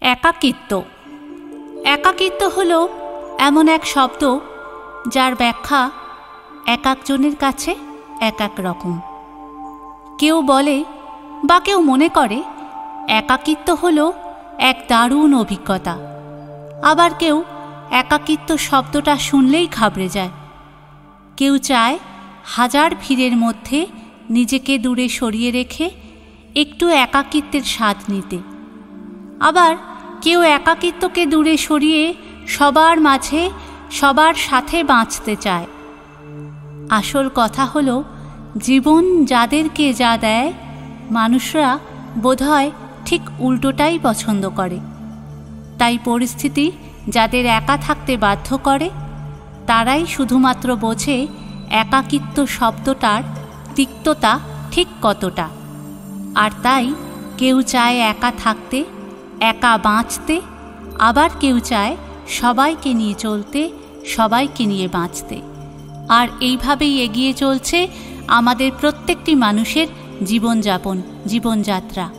একাকিত্ব। একাকিত্ব হল এমন এক শব্দ যার ব্যাখ্যা এক একজনের কাছে এক এক রকম। কেউ বলে বা কেউ মনে করে একাকিত্ব হল এক দারুণ অভিজ্ঞতা। আবার কেউ একাকিত্ব শব্দটা শুনলেই ঘাবড়ে যায়। কেউ চায় হাজার ভিড়ের মধ্যে নিজেকে দূরে সরিয়ে রেখে একটু একাকিত্বের স্বাদ নিতে। আবার কেউ একাকিত্বকে দূরে সরিয়ে সবার মাঝে সবার সাথে বাঁচতে চায়। আসল কথা হলো, জীবন যাদেরকে যা দেয় মানুষরা বোধহয় ঠিক উল্টোটাই পছন্দ করে। তাই পরিস্থিতি যাদের একা থাকতে বাধ্য করে তারাই শুধুমাত্র বোঝে একাকিত্ব শব্দটার তিক্ততা ঠিক কতটা। আর তাই কেউ চায় একা থাকতে, একা বাঁচতে, আবার কেউ চায় সবাইকে নিয়ে চলতে, সবাইকে নিয়ে বাঁচতে। আর এইভাবেই এগিয়ে চলছে আমাদের প্রত্যেকটি মানুষের জীবনযাপন, জীবনযাত্রা।